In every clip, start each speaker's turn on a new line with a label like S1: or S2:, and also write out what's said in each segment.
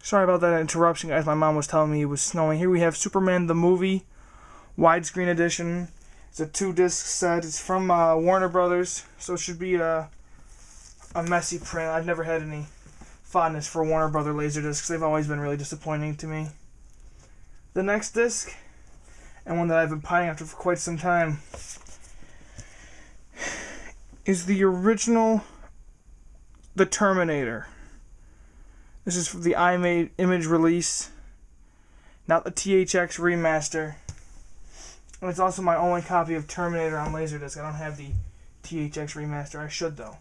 S1: Sorry about that interruption, guys. My mom was telling me it was snowing. Here we have Superman the movie, widescreen edition. It's a 2-disc set. It's from Warner Brothers, so it should be a messy print. I've never had any fondness for Warner Brother Laserdiscs. They've always been really disappointing to me. The next disc, and one that I've been pining after for quite some time, is the original The Terminator. This is for the image release, not the THX remaster. And it's also my only copy of Terminator on Laserdisc. I don't have the THX remaster. I should, though.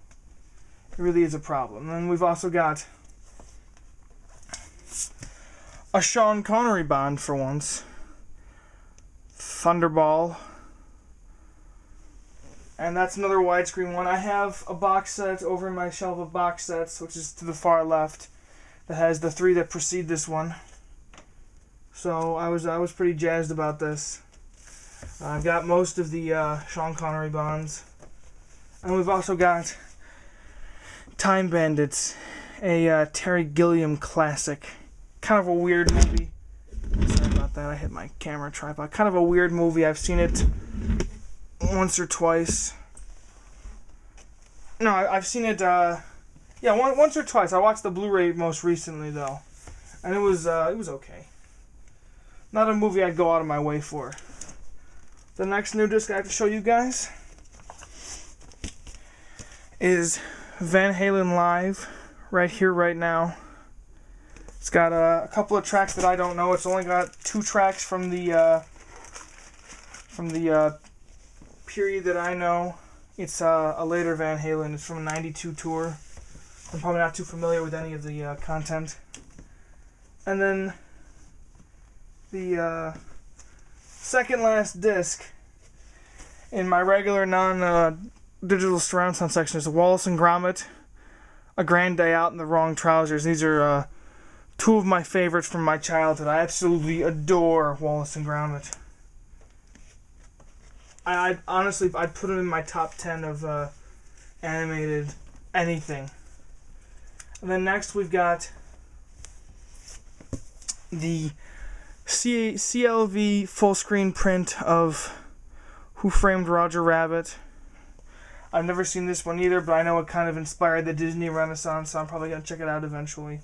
S1: It really is a problem. And then we've also got a Sean Connery Bond for once. Thunderball. And that's another widescreen one. I have a box set over in my shelf of box sets, which is to the far left, that has the 3 that precede this one. So I was pretty jazzed about this. I've got most of the Sean Connery Bonds. And we've also got Time Bandits, a Terry Gilliam classic. Kind of a weird movie. Sorry about that, I hit my camera tripod. Kind of a weird movie. I've seen it once or twice. No, I've seen it, once or twice. I watched the Blu-ray most recently, though. And it was okay. Not a movie I'd go out of my way for. The next new disc I have to show you guys is Van Halen Live, right here, right now. It's got a couple of tracks that I don't know. It's only got 2 tracks from the period that I know. It's a later Van Halen. It's from a '92 tour. I'm probably not too familiar with any of the content. And then the second last disc in my regular non-digital surround sound section is Wallace and Gromit, A Grand Day Out in the Wrong Trousers. These are 2 of my favorites from my childhood. I absolutely adore Wallace and Gromit. I honestly, I'd put it in my top 10 of animated anything. And then next we've got the CLV full screen print of Who Framed Roger Rabbit. I've never seen this one either, but I know it kind of inspired the Disney Renaissance, so I'm probably going to check it out eventually.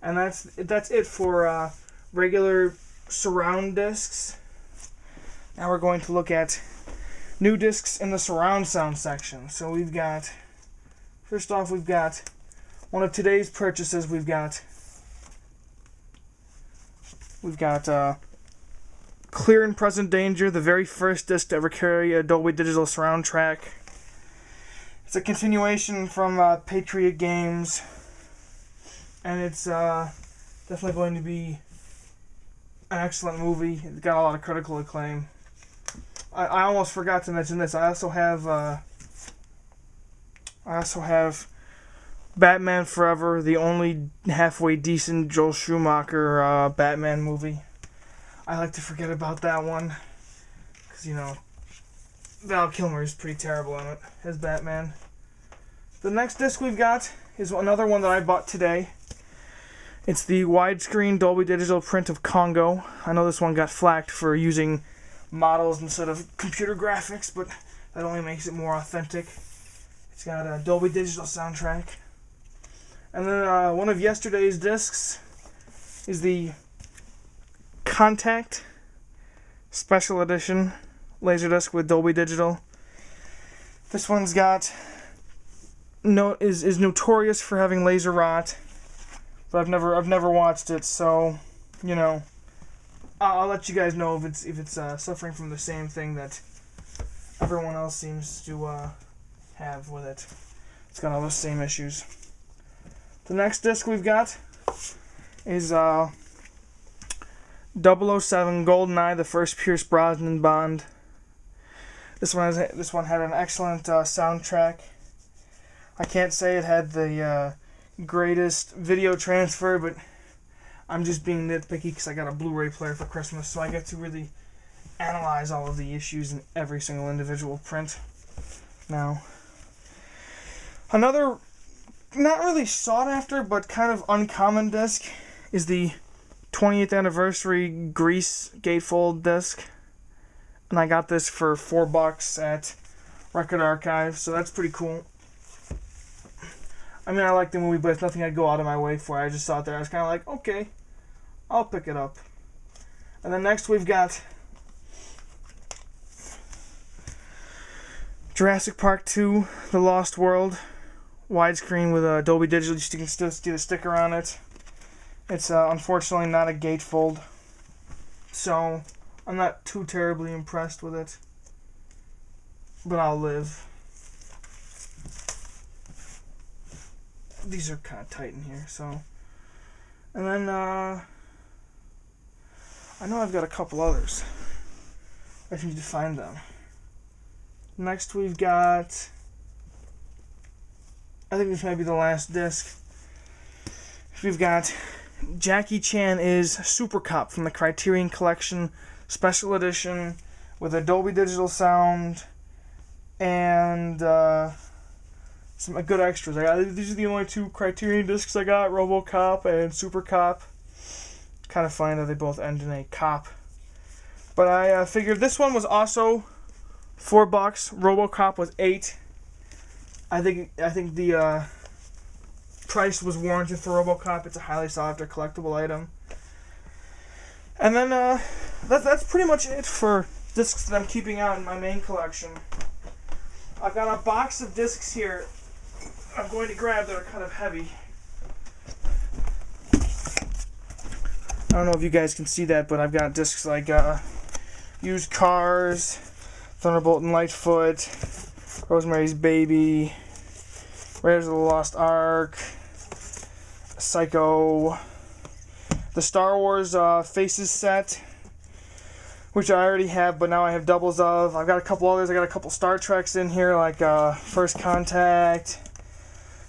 S1: And that's it for regular surround discs. Now we're going to look at new discs in the surround sound section. So we've got, first off, we've got one of today's purchases. We've got Clear and Present Danger, the very first disc to ever carry a Dolby Digital surround track. It's a continuation from Patriot Games, and it's definitely going to be an excellent movie. It got a lot of critical acclaim. I almost forgot to mention this. I also have Batman Forever, the only halfway decent Joel Schumacher Batman movie. I like to forget about that one, because, you know, Val Kilmer is pretty terrible in it as Batman. The next disc we've got is another one that I bought today. It's the widescreen Dolby Digital print of Congo. I know this one got flacked for using models instead of computer graphics, but that only makes it more authentic. It's got a Dolby Digital soundtrack. And then one of yesterday's discs is the Contact Special Edition Laserdisc with Dolby Digital. This one's got is notorious for having laser rot, but I've never watched it, so you know, I'll let you guys know if it's suffering from the same thing that everyone else seems to have with it. It's got all those same issues. The next disc we've got is 007 GoldenEye, the first Pierce Brosnan Bond. This one had an excellent soundtrack. I can't say it had the greatest video transfer, but I'm just being nitpicky because I got a Blu-ray player for Christmas, so I get to really analyze all of the issues in every single individual print. Now, another not really sought after but kind of uncommon disc is the 20th anniversary Grease gatefold disc. And I got this for $4 at Record Archive, so that's pretty cool. I mean, I like the movie, but it's nothing I'd go out of my way for. I just saw it there. I was kind of like, okay, I'll pick it up. And then next we've got Jurassic Park 2, The Lost World, widescreen with a Dolby Digital. You can still see the sticker on it. It's unfortunately not a gatefold, so I'm not too terribly impressed with it, but I'll live. These are kind of tight in here, so. And then, I know I've got a couple others. I just need to find them. Next we've got, I think this might be the last disc. We've got Jackie Chan is Super Cop from the Criterion Collection Special Edition with a Dolby Digital sound and some good extras. These are the only two Criterion discs I got, RoboCop and Super Cop. Kind of funny that they both end in a cop. But I figured this one was also $4. RoboCop was $8. I think the price was warranted for RoboCop. It's a highly sought after collectible item. And then that's pretty much it for discs that I'm keeping out in my main collection. I've got a box of discs here I'm going to grab that are kind of heavy. I don't know if you guys can see that, but I've got discs like Used Cars, Thunderbolt and Lightfoot, Rosemary's Baby, Raiders of the Lost Ark, Psycho, the Star Wars Faces set, which I already have, but now I have doubles of. I've got a couple others. I got a couple Star Treks in here, like First Contact,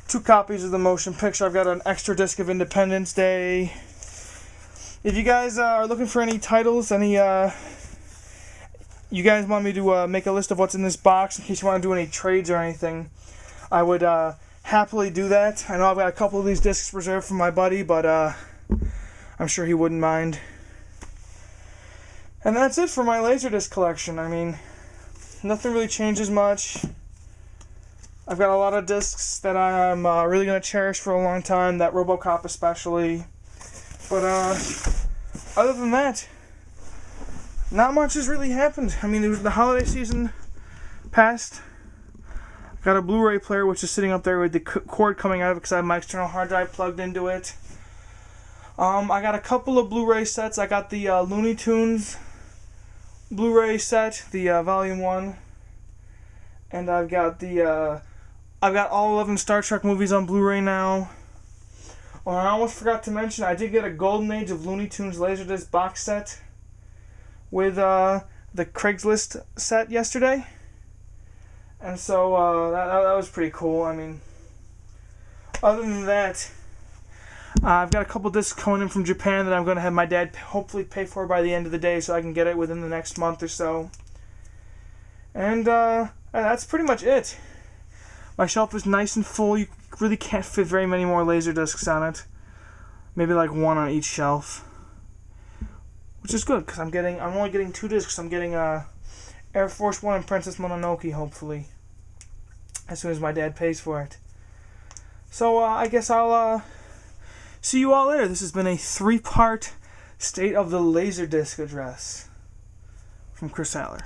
S1: 2 copies of the motion picture. I've got an extra disc of Independence Day. If you guys are looking for any titles, you guys want me to make a list of what's in this box in case you want to do any trades or anything, I would happily do that. I know I've got a couple of these discs reserved for my buddy, but I'm sure he wouldn't mind. And that's it for my Laserdisc collection. I mean, nothing really changes much. I've got a lot of discs that I'm really going to cherish for a long time, that RoboCop especially. But other than that, not much has really happened. I mean, it was the holiday season passed. I got a Blu-ray player which is sitting up there with the cord coming out of it because I have my external hard drive plugged into it. I got a couple of Blu-ray sets. I got the Looney Tunes Blu-ray set, the Volume 1. And I've got all 11 Star Trek movies on Blu-ray now. Oh, I almost forgot to mention, I did get a Golden Age of Looney Tunes Laserdisc box set with the Craigslist set yesterday. And so that was pretty cool. I mean, other than that, I've got a couple discs coming in from Japan that I'm going to have my dad hopefully pay for by the end of the day so I can get it within the next month or so. And that's pretty much it. My shelf is nice and full. You really can't fit very many more Laserdiscs on it. Maybe like one on each shelf. Which is good, because I'm only getting 2 discs. I'm getting Air Force One and Princess Mononoke, hopefully, as soon as my dad pays for it. So I guess I'll see you all later. This has been a 3-part State of the Laserdisc address from Chris Aller.